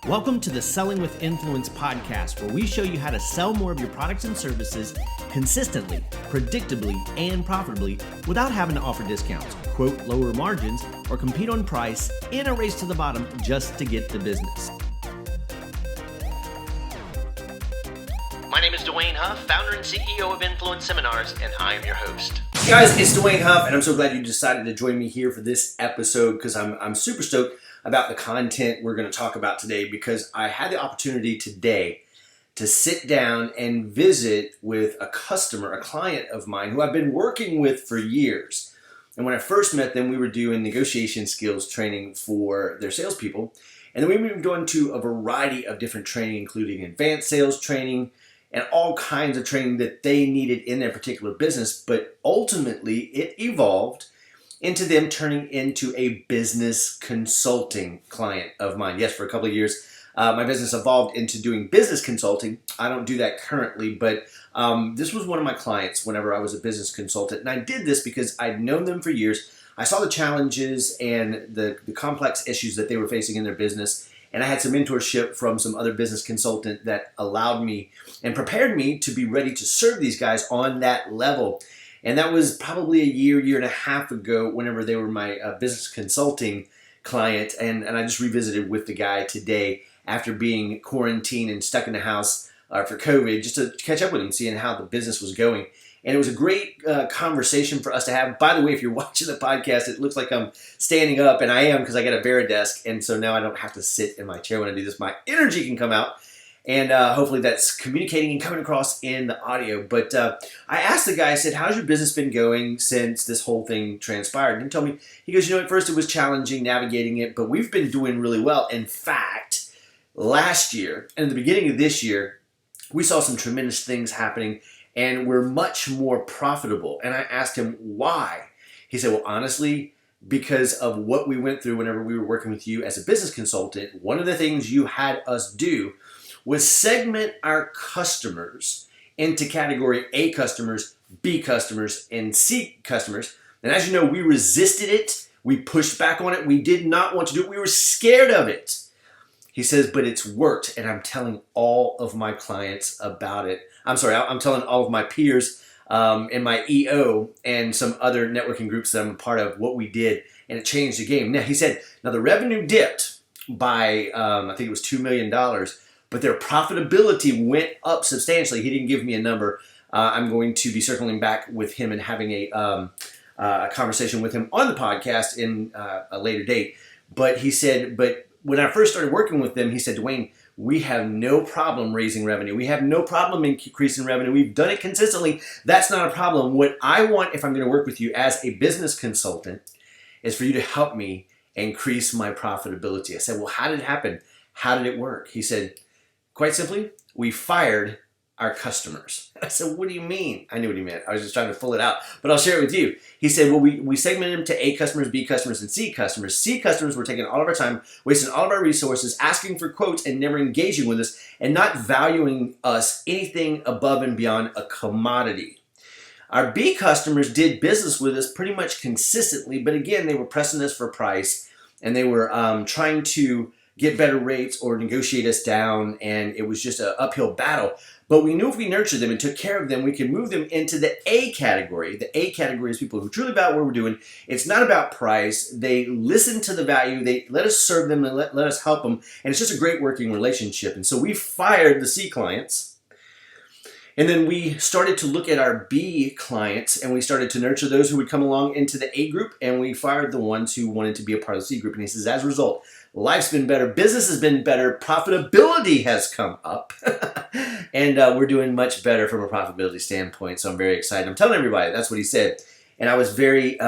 Welcome to the Selling with Influence podcast, where we show you how to sell more of your products and services consistently, predictably, and profitably without having to offer discounts, quote lower margins, or compete on price in a race to the bottom just to get the business. My name is Dwayne Huff, founder and CEO of Influence Seminars, and I am your host. Hey guys, it's Dwayne Huff, and I'm so glad you decided to join me here for this episode because I'm super stoked about the content we're going to talk about today, because I had the opportunity today to sit down and visit with a customer, a client of mine who I've been working with for years. And when I first met them, we were doing negotiation skills training for their salespeople. And then we moved on to a variety of different training, including advanced sales training and all kinds of training that they needed in their particular business. But ultimately, it evolved into them turning into a business consulting client of mine. Yes, for a couple of years, my business evolved into doing business consulting. I don't do that currently, but this was one of my clients whenever I was a business consultant. And I did this because I'd known them for years. I saw the challenges and the complex issues that they were facing in their business. And I had some mentorship from some other business consultant that allowed me and prepared me to be ready to serve these guys on that level. And that was probably a year and a half ago whenever they were my business consulting client. And I just revisited with the guy today after being quarantined and stuck in the house for COVID, just to catch up with him, seeing how the business was going. And it was a great conversation for us to have. By the way, if you're watching the podcast, it looks like I'm standing up, and I am because I got a Varidesk. And so now I don't have to sit in my chair when I do this. My energy can come out. And hopefully that's communicating and coming across in the audio. But I asked the guy, I said, how's your business been going since this whole thing transpired? And he told me, he goes, at first it was challenging navigating it, but we've been doing really well. In fact, last year and the beginning of this year, we saw some tremendous things happening and we're much more profitable. And I asked him why. He said, well, honestly, because of what we went through whenever we were working with you as a business consultant, one of the things you had us do was segment our customers into category A customers, B customers, and C customers. And as you know, we resisted it. We pushed back on it. We did not want to do it. We were scared of it. He says, but it's worked, and I'm telling all of my clients about it. I'm telling all of my peers in my EO and some other networking groups that I'm a part of what we did, and it changed the game. Now, he said, the revenue dipped by, I think it was $2 million, but their profitability went up substantially. He didn't give me a number. I'm going to be circling back with him and having a conversation with him on the podcast in a later date. But he said, but when I first started working with them, he said, Dwayne, we have no problem raising revenue. We have no problem increasing revenue. We've done it consistently. That's not a problem. What I want, if I'm going to work with you as a business consultant, is for you to help me increase my profitability. I said, well, how did it happen? How did it work? He said, quite simply, we fired our customers. I said, what do you mean? I knew what he meant. I was just trying to pull it out, but I'll share it with you. He said, well, we segmented them to A customers, B customers, and C customers. C customers were taking all of our time, wasting all of our resources, asking for quotes and never engaging with us and not valuing us anything above and beyond a commodity. Our B customers did business with us pretty much consistently, but again, they were pressing us for price and they were trying to get better rates or negotiate us down, and it was just an uphill battle. But we knew if we nurtured them and took care of them, we could move them into the A category. The A category is people who truly about what we're doing. It's not about price. They listen to the value. They let us serve them and let us help them, and it's just a great working relationship. And so we fired the C clients, and then we started to look at our B clients, and we started to nurture those who would come along into the A group, and we fired the ones who wanted to be a part of the C group. And he says, as a result, life's been better, business has been better, profitability has come up, and we're doing much better from a profitability standpoint. So I'm very excited. I'm telling everybody that's what he said, and I was very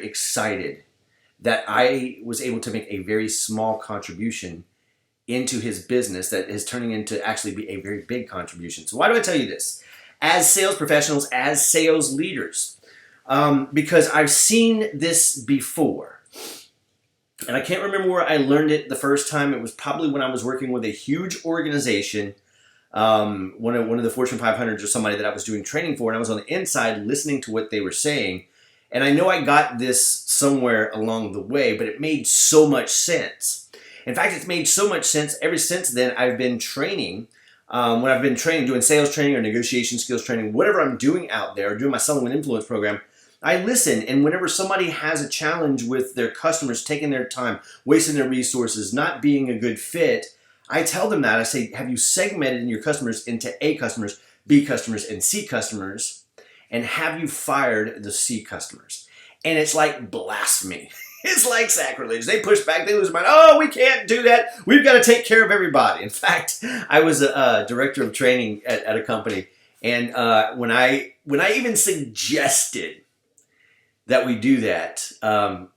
excited that I was able to make a very small contribution into his business that is turning into actually be a very big contribution. So why do I tell you this? As sales professionals, as sales leaders, because I've seen this before. And I can't remember where I learned it the first time. It was probably when I was working with a huge organization, one of the Fortune 500s or somebody that I was doing training for, and I was on the inside listening to what they were saying. And I know I got this somewhere along the way, but it made so much sense. In fact, it's made so much sense ever since then. I've been training. When I've been training, doing sales training or negotiation skills training, whatever I'm doing out there, doing my Selling with Influence program, I listen. And whenever somebody has a challenge with their customers, taking their time, wasting their resources, not being a good fit, I tell them that. I say, have you segmented your customers into A customers, B customers, and C customers? And have you fired the C customers? And it's like blasphemy. It's like sacrilege. They push back. They lose their mind. Oh, we can't do that. We've got to take care of everybody. In fact, I was a director of training at a company. And when I even suggested that we do that,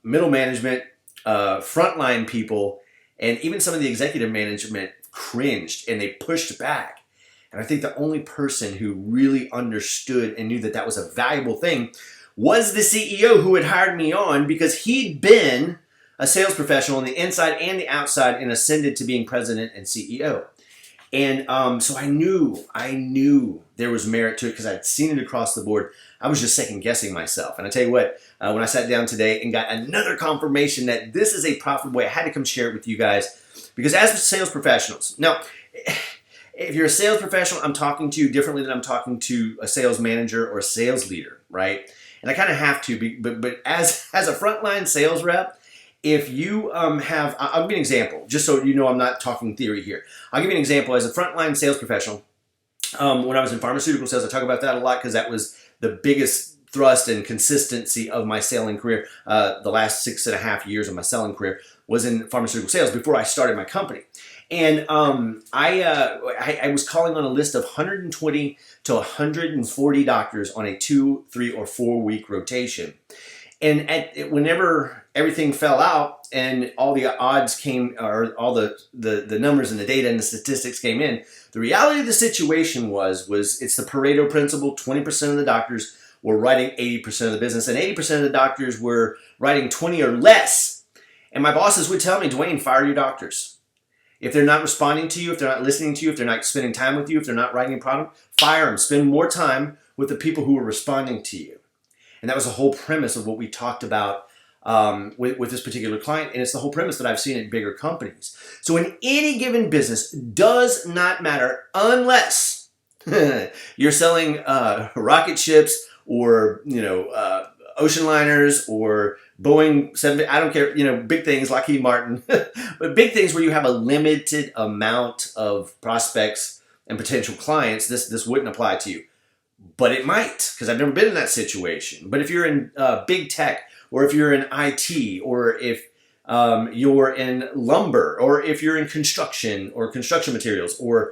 middle management, frontline people, and even some of the executive management cringed and they pushed back. And I think the only person who really understood and knew that that was a valuable thing was the CEO who had hired me on, because he'd been a sales professional on the inside and the outside and ascended to being president and CEO. And so I knew there was merit to it because I'd seen it across the board. I was just second guessing myself. And I tell you what, when I sat down today and got another confirmation that this is a profitable way, I had to come share it with you guys, because as sales professionals, now, if you're a sales professional, I'm talking to you differently than I'm talking to a sales manager or a sales leader, right? And I kind of have to be, but as a frontline sales rep, if you have, I'll give you an example, just so you know I'm not talking theory here. I'll give you an example. As a frontline sales professional, when I was in pharmaceutical sales, I talk about that a lot because that was the biggest thrust and consistency of my selling career. The last 6.5 years of my selling career was in pharmaceutical sales before I started my company. And I was calling on a list of 120 to 140 doctors on a 2, 3, or 4 week rotation. And whenever everything fell out and all the odds came, or all the numbers and the data and the statistics came in, the reality of the situation was it's the Pareto principle. 20% of the doctors were writing 80% of the business, and 80% of the doctors were writing 20 or less. And my bosses would tell me, Dwayne, fire your doctors. If they're not responding to you, if they're not listening to you, if they're not spending time with you, if they're not writing a product, fire them. Spend more time with the people who are responding to you. And that was the whole premise of what we talked about with this particular client. And it's the whole premise that I've seen at bigger companies. So in any given business, does not matter unless you're selling rocket ships or ocean liners or Boeing 7, I don't care, big things, Lockheed Martin, but big things where you have a limited amount of prospects and potential clients, this wouldn't apply to you. But it might, because I've never been in that situation. But if you're in big tech, or if you're in IT, or if you're in lumber, or if you're in construction or construction materials, or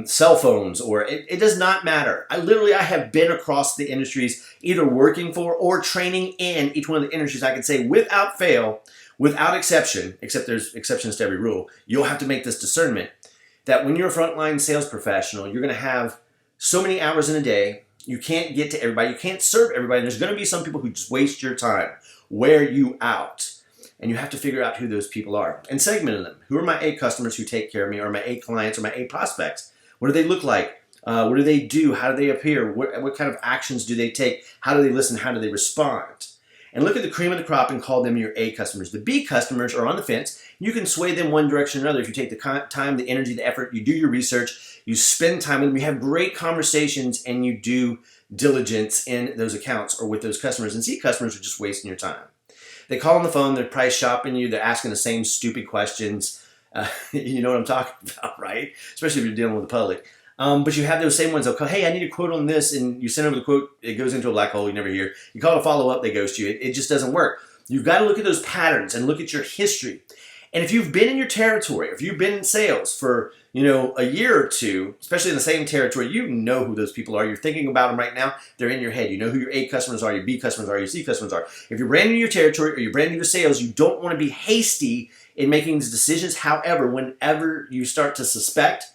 cell phones, or it does not matter. I have been across the industries, either working for or training in each one of the industries. I can say without fail, without exception, except there's exceptions to every rule, you'll have to make this discernment that when you're a frontline sales professional, you're going to have so many hours in a day. You can't get to everybody. You can't serve everybody. And there's going to be some people who just waste your time, wear you out. And you have to figure out who those people are and segment them. Who are my A customers who take care of me, or my A clients, or my A prospects? What do they look like? What do they do? How do they appear? What kind of actions do they take? How do they listen? How do they respond? And look at the cream of the crop and call them your A customers. The B customers are on the fence. You can sway them one direction or another if you take the time, the energy, the effort, you do your research, you spend time with them, you have great conversations, and you do diligence in those accounts or with those customers. And C customers are just wasting your time. They call on the phone, they're price shopping you, they're asking the same stupid questions. You know what I'm talking about, right? Especially if you're dealing with the public. But you have those same ones. They'll call, hey, I need a quote on this, and you send over the quote, it goes into a black hole, you never hear. You call to follow up, they ghost you. It just doesn't work. You've got to look at those patterns and look at your history. And if you've been in your territory, if you've been in sales for a year or two, especially in the same territory, you know who those people are. You're thinking about them right now. They're in your head. You know who your A customers are, your B customers are, your C customers are. If you're brand new to your territory or you're brand new to sales, you don't want to be hasty in making these decisions. However, whenever you start to suspect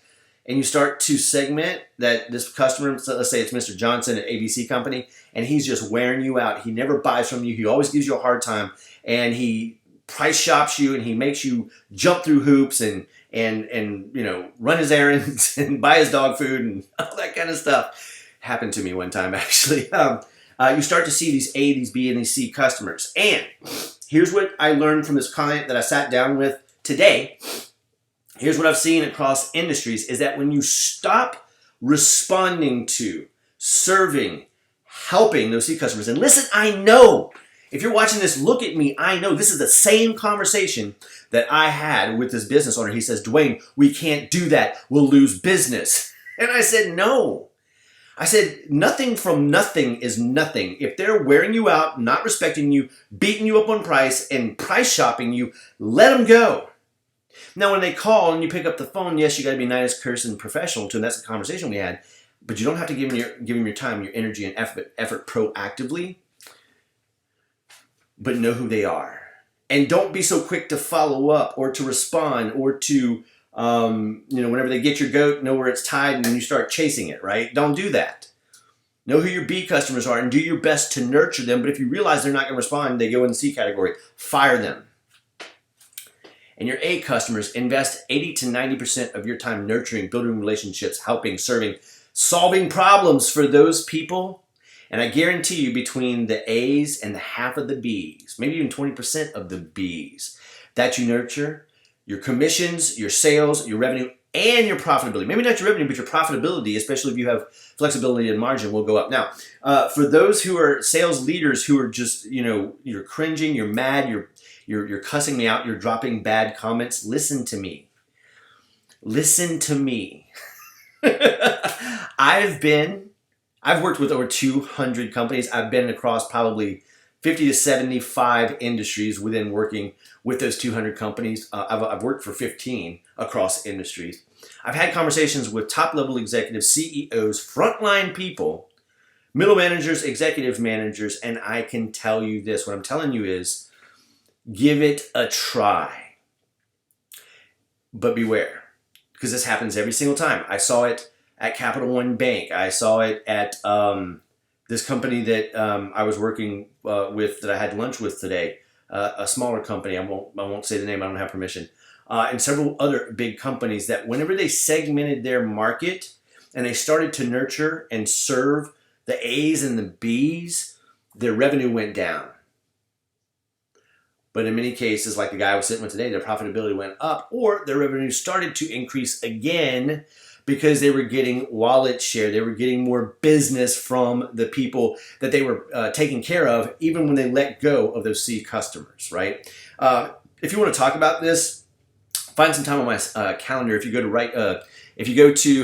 and you start to segment that this customer, so let's say it's Mr. Johnson at ABC Company, and he's just wearing you out. He never buys from you. He always gives you a hard time, and he price shops you, and he makes you jump through hoops and run his errands and buy his dog food and all that kind of stuff. Happened to me one time, actually. You start to see these A, these B, and these C customers. And here's what I learned from this client that I sat down with today, here's what I've seen across industries is that when you stop responding to, serving, helping those C customers, and listen, I know, if you're watching this, look at me, I know this is the same conversation that I had with this business owner. He says, Dwayne, we can't do that. We'll lose business. And I said, no. I said, nothing from nothing is nothing. If they're wearing you out, not respecting you, beating you up on price, and price shopping you, let them go. Now, when they call and you pick up the phone, yes, you got to be nice, curse, and professional to them. That's the conversation we had. But you don't have to give them your time, your energy, and effort proactively. But know who they are. And don't be so quick to follow up or to respond or to, whenever they get your goat, know where it's tied and then you start chasing it, right? Don't do that. Know who your B customers are and do your best to nurture them. But if you realize they're not going to respond, they go in the C category. Fire them. And your A customers, invest 80 to 90% of your time nurturing, building relationships, helping, serving, solving problems for those people. And I guarantee you between the A's and the half of the B's, maybe even 20% of the B's that you nurture, your commissions, your sales, your revenue, and your profitability. Maybe not your revenue, but your profitability, especially if you have flexibility and margin, will go up. Now, for those who are sales leaders who are just, you're cringing, you're mad, you're cussing me out, you're dropping bad comments, listen to me. Listen to me. I've worked with over 200 companies. I've been across probably 50 to 75 industries within working with those 200 companies. I've worked for 15 across industries. I've had conversations with top-level executives, CEOs, frontline people, middle managers, executive managers, and I can tell you this. What I'm telling you is give it a try. But beware, because this happens every single time. I saw it at Capital One Bank. I saw it at this company that I was working with, that I had lunch with today, a smaller company. I won't say the name. I don't have permission. And several other big companies that whenever they segmented their market and they started to nurture and serve the A's and the B's, their revenue went down. But in many cases, like the guy I was sitting with today, their profitability went up, or their revenue started to increase again, because they were getting wallet share. They were getting more business from the people that they were taking care of, even when they let go of those C customers, right? If you want to talk about this, find some time on my calendar. If you go to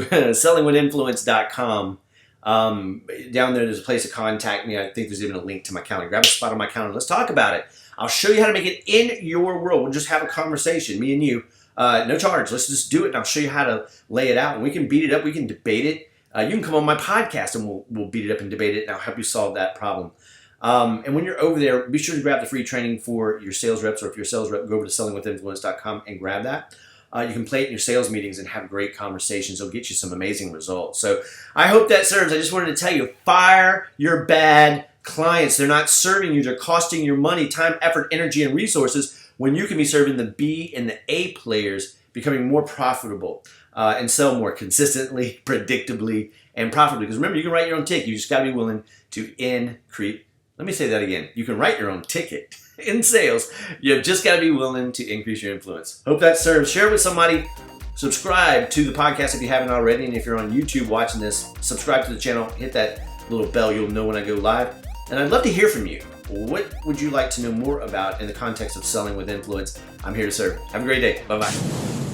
sellingwithinfluence.com, down there's a place to contact me. I think there's even a link to my calendar. Grab a spot on my calendar. Let's talk about it. I'll show you how to make it in your world. We'll just have a conversation, me and you. No charge. Let's just do it, and I'll show you how to lay it out. And we can beat it up. We can debate it. You can come on my podcast, and we'll beat it up and debate it, and I'll help you solve that problem. And when you're over there, be sure to grab the free training for your sales reps, or if you're a sales rep, go over to sellingwithinfluence.com and grab that. You can play it in your sales meetings and have great conversations. It'll get you some amazing results. So I hope that serves. I just wanted to tell you, fire your bad clients. They're not serving you. They're costing your money, time, effort, energy, and resources, when you can be serving the B and the A players, becoming more profitable and sell more consistently, predictably, and profitably. Because remember, you can write your own ticket. You just got to be willing to increase. Let me say that again. You can write your own ticket in sales. You've just got to be willing to increase your influence. Hope that serves. Share it with somebody. Subscribe to the podcast if you haven't already. And if you're on YouTube watching this, subscribe to the channel. Hit that little bell. You'll know when I go live. And I'd love to hear from you. What would you like to know more about in the context of selling with influence? I'm here to serve. Have a great day. Bye-bye.